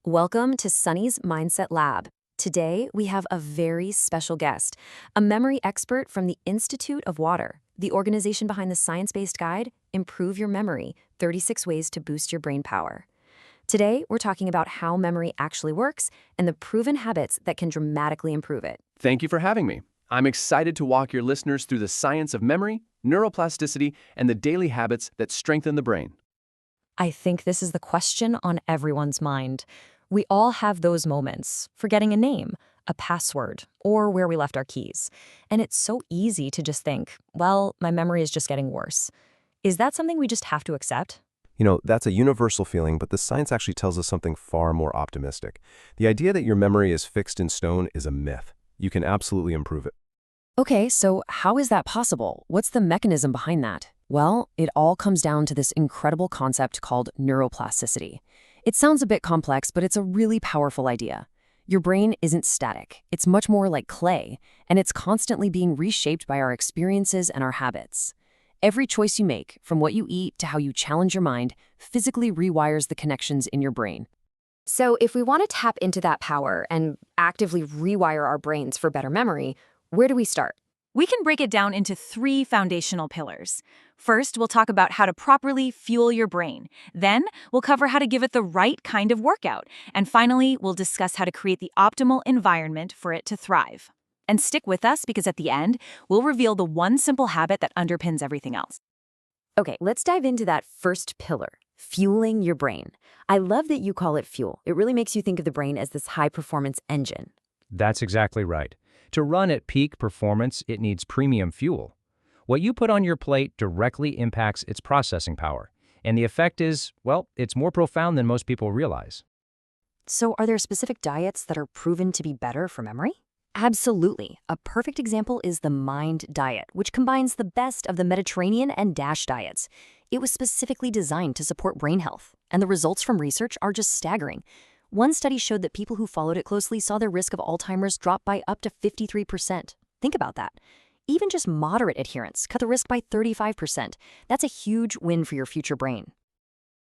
Welcome to Sunny's Mindset Lab. Today, we have a very special guest, a memory expert from the Institute of Water, the organization behind the science-based guide, Improve Your Memory, 36 Ways to Boost Your Brain Power. Today, we're talking about how memory actually works and the proven habits that can dramatically improve it. Thank you for having me. I'm excited to walk your listeners through the science of memory, neuroplasticity, and the daily habits that strengthen the brain. I think this is the question on everyone's mind. We all have those moments, forgetting a name, a password, or where we left our keys. And it's so easy to just think, well, my memory is just getting worse. Is that something we just have to accept? That's a universal feeling, but the science actually tells us something far more optimistic. The idea that your memory is fixed in stone is a myth. You can absolutely improve it. Okay, so how is that possible? What's the mechanism behind that? Well, it all comes down to this incredible concept called neuroplasticity. It sounds a bit complex, but it's a really powerful idea. Your brain isn't static. It's much more like clay, and it's constantly being reshaped by our experiences and our habits. Every choice you make, from what you eat to how you challenge your mind, physically rewires the connections in your brain. So if we want to tap into that power and actively rewire our brains for better memory, where do we start? We can break it down into three foundational pillars. First, we'll talk about how to properly fuel your brain. Then, we'll cover how to give it the right kind of workout. And finally, we'll discuss how to create the optimal environment for it to thrive. And stick with us because at the end, we'll reveal the one simple habit that underpins everything else. Okay, let's dive into that first pillar, fueling your brain. I love that you call it fuel. It really makes you think of the brain as this high-performance engine. That's exactly right. To run at peak performance, it needs premium fuel. What you put on your plate directly impacts its processing power. And the effect is, well, it's more profound than most people realize. So are there specific diets that are proven to be better for memory? Absolutely. A perfect example is the Mind diet, which combines the best of the Mediterranean and DASH diets. It was specifically designed to support brain health, and the results from research are just staggering. One study showed that people who followed it closely saw their risk of Alzheimer's drop by up to 53%. Think about that. Even just moderate adherence cut the risk by 35%. That's a huge win for your future brain.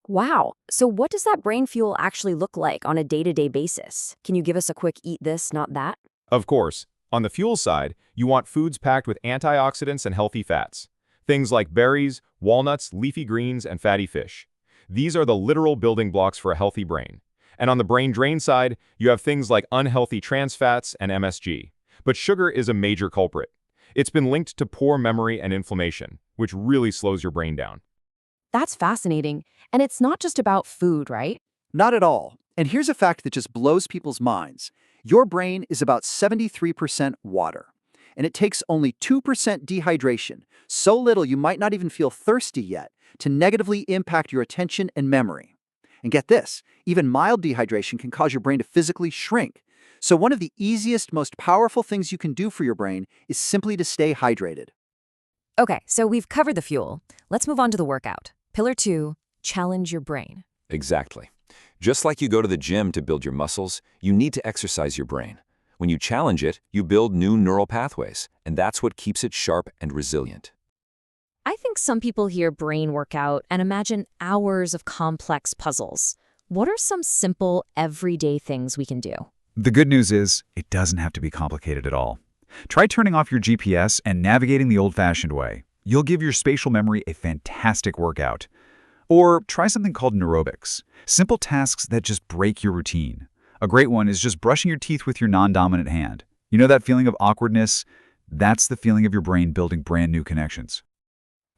Wow. So what does that brain fuel actually look like on a day-to-day basis? Can you give us a quick eat this, not that? Of course, on the fuel side, you want foods packed with antioxidants and healthy fats. Things like berries, walnuts, leafy greens, and fatty fish. These are the literal building blocks for a healthy brain. And on the brain drain side, you have things like unhealthy trans fats and MSG. But sugar is a major culprit. It's been linked to poor memory and inflammation, which really slows your brain down. That's fascinating. And it's not just about food, right? Not at all. And here's a fact that just blows people's minds. Your brain is about 73% water, and it takes only 2% dehydration, so little you might not even feel thirsty yet, to negatively impact your attention and memory. And get this, even mild dehydration can cause your brain to physically shrink. So one of the easiest, most powerful things you can do for your brain is simply to stay hydrated. Okay, so we've covered the fuel. Let's move on to the workout. Pillar 2, challenge your brain. Exactly. Just like you go to the gym to build your muscles, you need to exercise your brain. When you challenge it, you build new neural pathways, and that's what keeps it sharp and resilient. I think some people hear brain workout and imagine hours of complex puzzles. What are some simple, everyday things we can do? The good news is, it doesn't have to be complicated at all. Try turning off your GPS and navigating the old-fashioned way. You'll give your spatial memory a fantastic workout. Or try something called neurobics, simple tasks that just break your routine. A great one is just brushing your teeth with your non-dominant hand. You know that feeling of awkwardness? That's the feeling of your brain building brand new connections.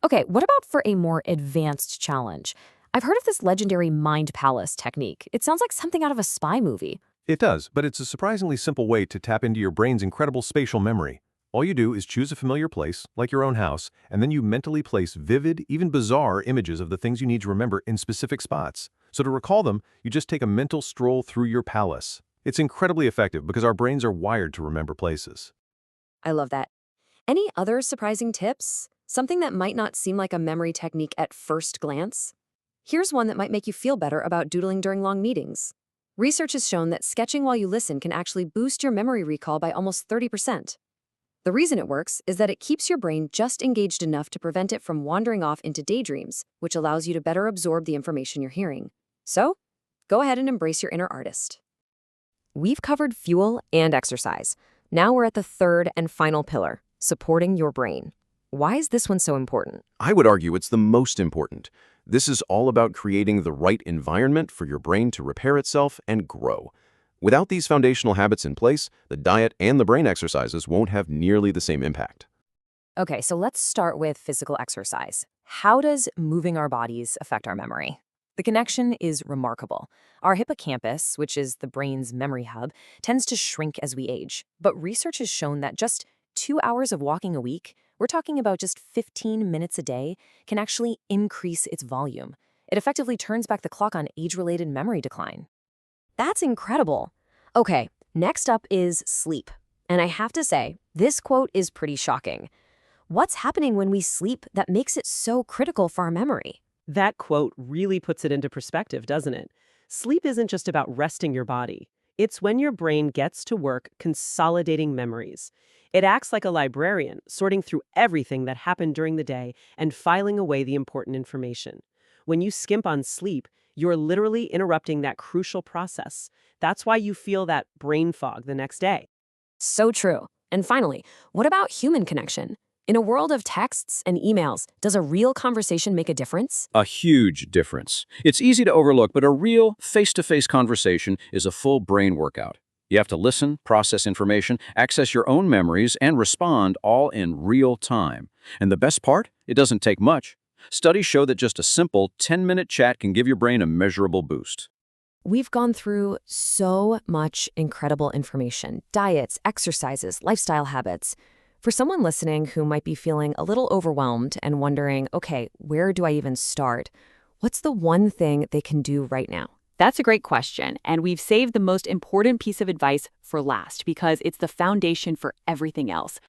Okay, what about for a more advanced challenge? I've heard of this legendary Mind Palace technique. It sounds like something out of a spy movie. It does, but it's a surprisingly simple way to tap into your brain's incredible spatial memory. All you do is choose a familiar place, like your own house, and then you mentally place vivid, even bizarre images of the things you need to remember in specific spots. So to recall them, you just take a mental stroll through your palace. It's incredibly effective because our brains are wired to remember places. I love that. Any other surprising tips? Something that might not seem like a memory technique at first glance? Here's one that might make you feel better about doodling during long meetings. Research has shown that sketching while you listen can actually boost your memory recall by almost 30%. The reason it works is that it keeps your brain just engaged enough to prevent it from wandering off into daydreams, which allows you to better absorb the information you're hearing. So, Go ahead and embrace your inner artist. We've covered fuel and exercise. Now we're at the third and final pillar, supporting your brain. Why is this one so important? I would argue it's the most important. This is all about creating the right environment for your brain to repair itself and grow. Without these foundational habits in place, the diet and the brain exercises won't have nearly the same impact. Okay, so let's start with physical exercise. How does moving our bodies affect our memory? The connection is remarkable. Our hippocampus, which is the brain's memory hub, tends to shrink as we age. But research has shown that just 2 hours of walking a week, we're talking about just 15 minutes a day, can actually increase its volume. It effectively turns back the clock on age-related memory decline. That's incredible. Okay, next up is sleep. And I have to say, this quote is pretty shocking. What's happening when we sleep that makes it so critical for our memory? That quote really puts it into perspective, doesn't it? Sleep isn't just about resting your body. It's when your brain gets to work consolidating memories. It acts like a librarian, sorting through everything that happened during the day and filing away the important information. When you skimp on sleep, you're literally interrupting that crucial process. That's why you feel that brain fog the next day. So true. And finally, what about human connection? In a world of texts and emails, does a real conversation make a difference? A huge difference. It's easy to overlook, but a real face-to-face conversation is a full brain workout. You have to listen, process information, access your own memories, and respond all in real time. And the best part? It doesn't take much. Studies show that just a simple 10-minute chat can give your brain a measurable boost. We've gone through so much incredible information: diets, exercises, lifestyle habits. For someone listening who might be feeling a little overwhelmed and wondering, okay, where do I even start? What's the one thing they can do right now? That's a great question, and we've saved the most important piece of advice for last because it's the foundation for everything else.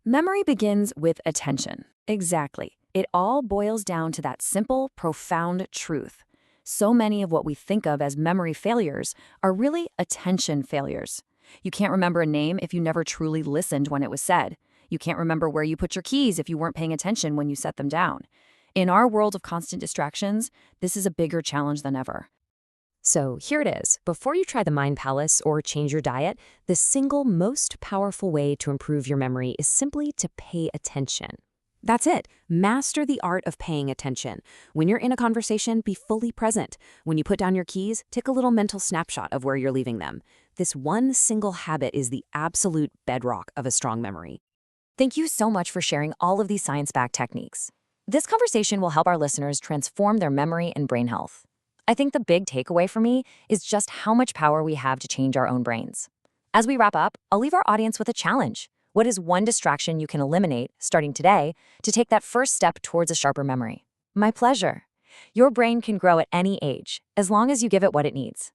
Memory begins with attention. Exactly. It all boils down to that simple, profound truth. So many of what we think of as memory failures are really attention failures. You can't remember a name if you never truly listened when it was said. You can't remember where you put your keys if you weren't paying attention when you set them down. In our world of constant distractions, this is a bigger challenge than ever. So here it is. Before you try the Mind Palace or change your diet, the single most powerful way to improve your memory is simply to pay attention. That's it. Master the art of paying attention. When you're in a conversation, be fully present. When you put down your keys, take a little mental snapshot of where you're leaving them. This one single habit is the absolute bedrock of a strong memory. Thank you so much for sharing all of these science-backed techniques. This conversation will help our listeners transform their memory and brain health. I think the big takeaway for me is just how much power we have to change our own brains. As we wrap up, I'll leave our audience with a challenge. What is one distraction you can eliminate, starting today, to take that first step towards a sharper memory? My pleasure. Your brain can grow at any age, as long as you give it what it needs.